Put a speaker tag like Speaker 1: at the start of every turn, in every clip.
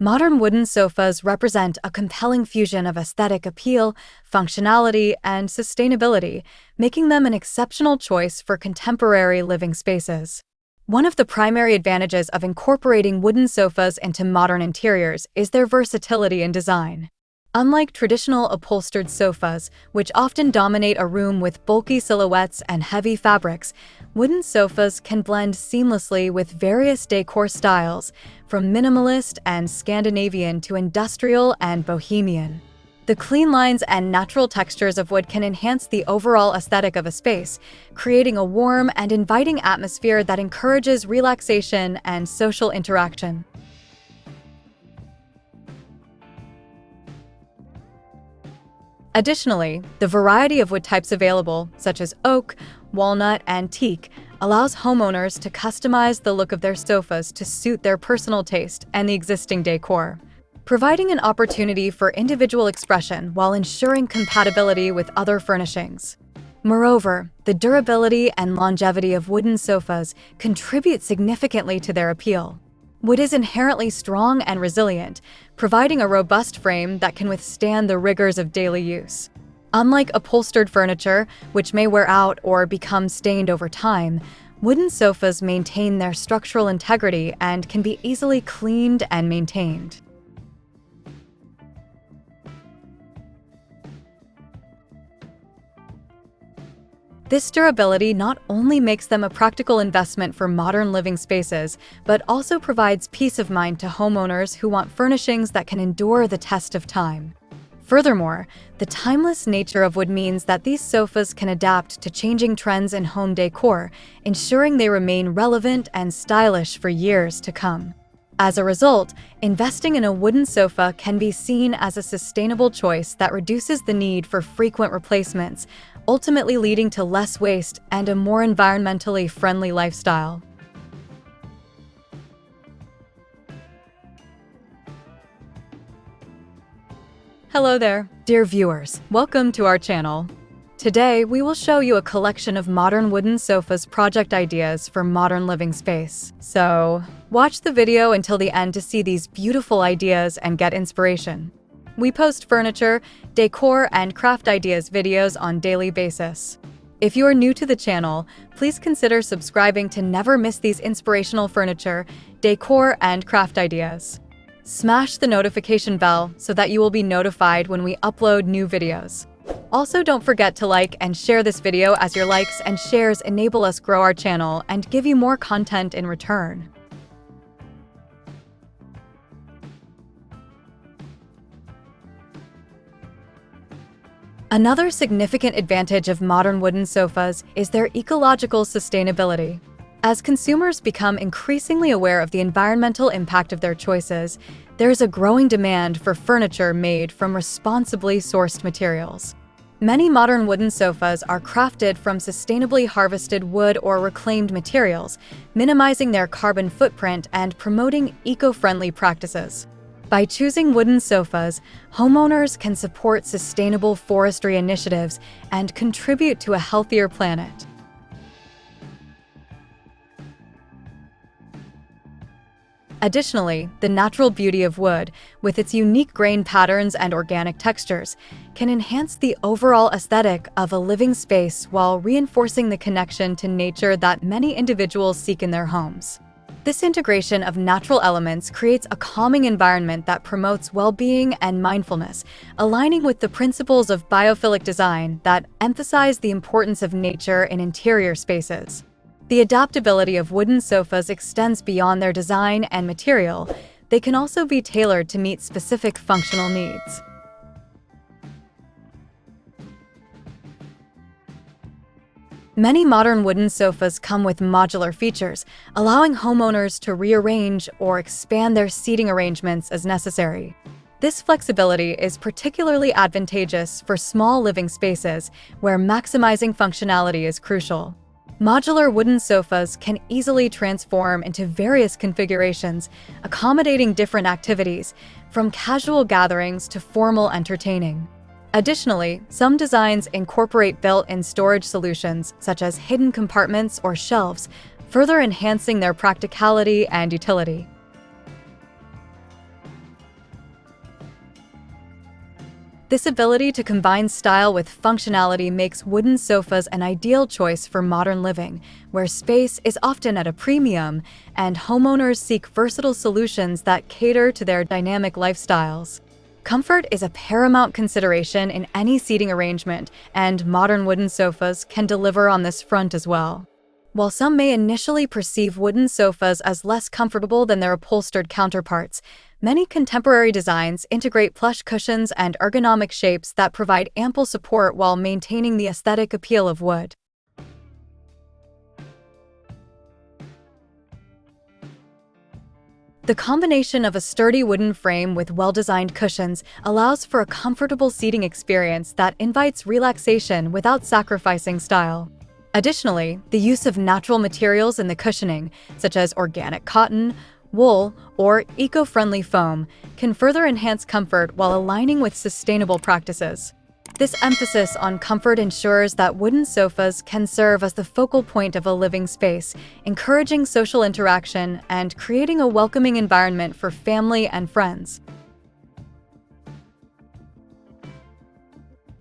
Speaker 1: Modern wooden sofas represent a compelling fusion of aesthetic appeal, functionality, and sustainability, making them an exceptional choice for contemporary living spaces. One of the primary advantages of incorporating wooden sofas into modern interiors is their versatility in design. Unlike traditional upholstered sofas, which often dominate a room with bulky silhouettes and heavy fabrics, wooden sofas can blend seamlessly with various decor styles, from minimalist and Scandinavian to industrial and bohemian. The clean lines and natural textures of wood can enhance the overall aesthetic of a space, creating a warm and inviting atmosphere that encourages relaxation and social interaction. Additionally, the variety of wood types available, such as oak, walnut, and teak, allows homeowners to customize the look of their sofas to suit their personal taste and the existing decor, providing an opportunity for individual expression while ensuring compatibility with other furnishings. Moreover, the durability and longevity of wooden sofas contribute significantly to their appeal. Wood is inherently strong and resilient, providing a robust frame that can withstand the rigors of daily use. Unlike upholstered furniture, which may wear out or become stained over time, wooden sofas maintain their structural integrity and can be easily cleaned and maintained. This durability not only makes them a practical investment for modern living spaces, but also provides peace of mind to homeowners who want furnishings that can endure the test of time. Furthermore, the timeless nature of wood means that these sofas can adapt to changing trends in home decor, ensuring they remain relevant and stylish for years to come. As a result, investing in a wooden sofa can be seen as a sustainable choice that reduces the need for frequent replacements, ultimately leading to less waste and a more environmentally friendly lifestyle. Hello there, dear viewers. Welcome to our channel. Today, we will show you a collection of modern wooden sofas project ideas for modern living space. So, watch the video until the end to see these beautiful ideas and get inspiration. We post furniture, decor, and craft ideas videos on a daily basis. If you are new to the channel, please consider subscribing to never miss these inspirational furniture, decor, and craft ideas. Smash the notification bell so that you will be notified when we upload new videos. Also, don't forget to like and share this video, as your likes and shares enable us grow our channel and give you more content in return. Another significant advantage of modern wooden sofas is their ecological sustainability. As consumers become increasingly aware of the environmental impact of their choices, there is a growing demand for furniture made from responsibly sourced materials. Many modern wooden sofas are crafted from sustainably harvested wood or reclaimed materials, minimizing their carbon footprint and promoting eco-friendly practices. By choosing wooden sofas, homeowners can support sustainable forestry initiatives and contribute to a healthier planet. Additionally, the natural beauty of wood, with its unique grain patterns and organic textures, can enhance the overall aesthetic of a living space while reinforcing the connection to nature that many individuals seek in their homes. This integration of natural elements creates a calming environment that promotes well-being and mindfulness, aligning with the principles of biophilic design that emphasize the importance of nature in interior spaces. The adaptability of wooden sofas extends beyond their design and material. They can also be tailored to meet specific functional needs. Many modern wooden sofas come with modular features, allowing homeowners to rearrange or expand their seating arrangements as necessary. This flexibility is particularly advantageous for small living spaces where maximizing functionality is crucial. Modular wooden sofas can easily transform into various configurations, accommodating different activities, from casual gatherings to formal entertaining. Additionally, some designs incorporate built-in storage solutions, such as hidden compartments or shelves, further enhancing their practicality and utility. This ability to combine style with functionality makes wooden sofas an ideal choice for modern living, where space is often at a premium and homeowners seek versatile solutions that cater to their dynamic lifestyles. Comfort is a paramount consideration in any seating arrangement, and modern wooden sofas can deliver on this front as well. While some may initially perceive wooden sofas as less comfortable than their upholstered counterparts, many contemporary designs integrate plush cushions and ergonomic shapes that provide ample support while maintaining the aesthetic appeal of wood. The combination of a sturdy wooden frame with well-designed cushions allows for a comfortable seating experience that invites relaxation without sacrificing style. Additionally, the use of natural materials in the cushioning, such as organic cotton, wool, or eco-friendly foam, can further enhance comfort while aligning with sustainable practices. This emphasis on comfort ensures that wooden sofas can serve as the focal point of a living space, encouraging social interaction and creating a welcoming environment for family and friends.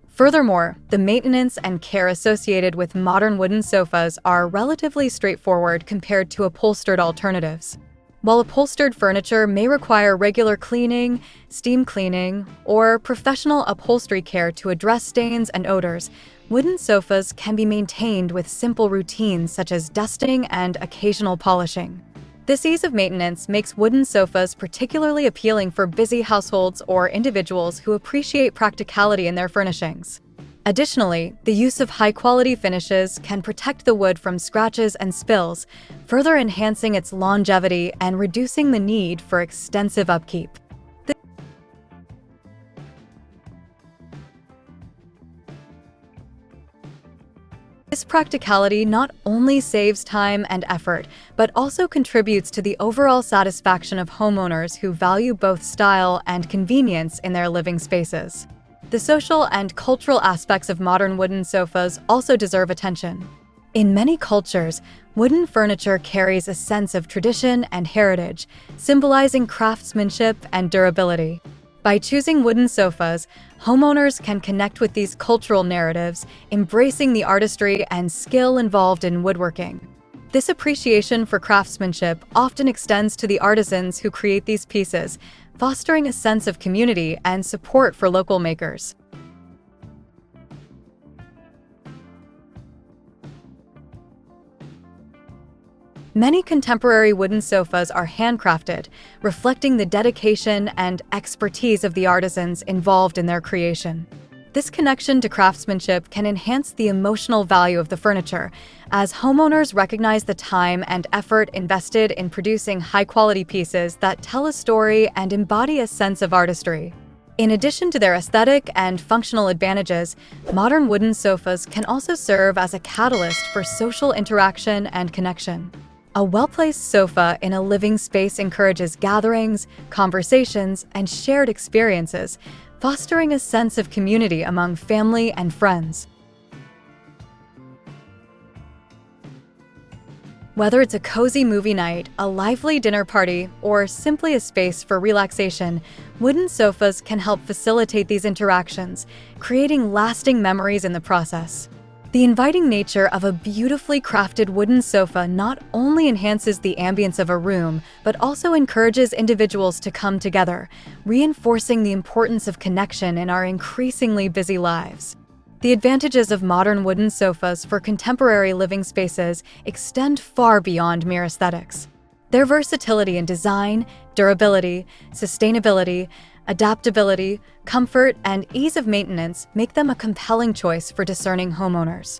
Speaker 1: Furthermore, the maintenance and care associated with modern wooden sofas are relatively straightforward compared to upholstered alternatives. While upholstered furniture may require regular cleaning, steam cleaning, or professional upholstery care to address stains and odors, wooden sofas can be maintained with simple routines such as dusting and occasional polishing. This ease of maintenance makes wooden sofas particularly appealing for busy households or individuals who appreciate practicality in their furnishings. Additionally, the use of high-quality finishes can protect the wood from scratches and spills, further enhancing its longevity and reducing the need for extensive upkeep. This practicality not only saves time and effort, but also contributes to the overall satisfaction of homeowners who value both style and convenience in their living spaces. The social and cultural aspects of modern wooden sofas also deserve attention. In many cultures, wooden furniture carries a sense of tradition and heritage, symbolizing craftsmanship and durability. By choosing wooden sofas, homeowners can connect with these cultural narratives, embracing the artistry and skill involved in woodworking. This appreciation for craftsmanship often extends to the artisans who create these pieces, fostering a sense of community and support for local makers. Many contemporary wooden sofas are handcrafted, reflecting the dedication and expertise of the artisans involved in their creation. This connection to craftsmanship can enhance the emotional value of the furniture, as homeowners recognize the time and effort invested in producing high-quality pieces that tell a story and embody a sense of artistry. In addition to their aesthetic and functional advantages, modern wooden sofas can also serve as a catalyst for social interaction and connection. A well-placed sofa in a living space encourages gatherings, conversations, and shared experiences, fostering a sense of community among family and friends. Whether it's a cozy movie night, a lively dinner party, or simply a space for relaxation, wooden sofas can help facilitate these interactions, creating lasting memories in the process. The inviting nature of a beautifully crafted wooden sofa not only enhances the ambience of a room, but also encourages individuals to come together, reinforcing the importance of connection in our increasingly busy lives. The advantages of modern wooden sofas for contemporary living spaces extend far beyond mere aesthetics. Their versatility in design, durability, sustainability, adaptability, comfort, and ease of maintenance make them a compelling choice for discerning homeowners.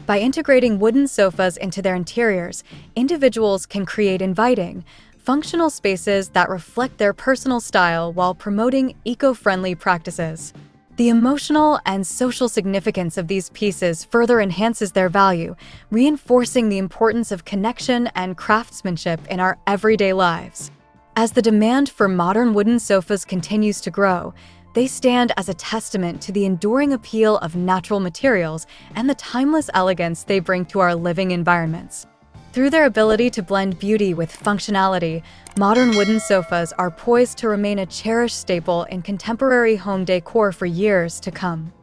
Speaker 1: By integrating wooden sofas into their interiors, individuals can create inviting, functional spaces that reflect their personal style while promoting eco-friendly practices. The emotional and social significance of these pieces further enhances their value, reinforcing the importance of connection and craftsmanship in our everyday lives. As the demand for modern wooden sofas continues to grow, they stand as a testament to the enduring appeal of natural materials and the timeless elegance they bring to our living environments. Through their ability to blend beauty with functionality, modern wooden sofas are poised to remain a cherished staple in contemporary home decor for years to come.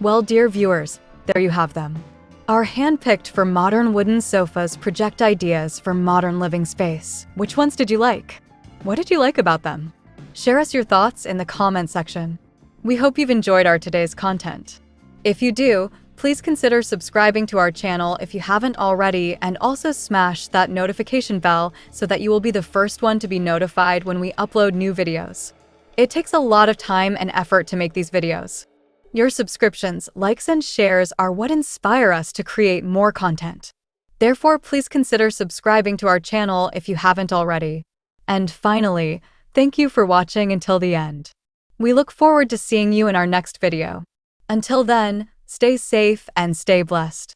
Speaker 1: Well, dear viewers, there you have them. Our hand-picked for modern wooden sofas project ideas for modern living space. Which ones did you like? What did you like about them? Share us your thoughts in the comment section. We hope you've enjoyed our today's content. If you do, please consider subscribing to our channel if you haven't already, and also smash that notification bell so that you will be the first one to be notified when we upload new videos. It takes a lot of time and effort to make these videos. Your subscriptions, likes, and shares are what inspire us to create more content. Therefore, please consider subscribing to our channel if you haven't already. And finally, thank you for watching until the end. We look forward to seeing you in our next video. Until then, stay safe and stay blessed.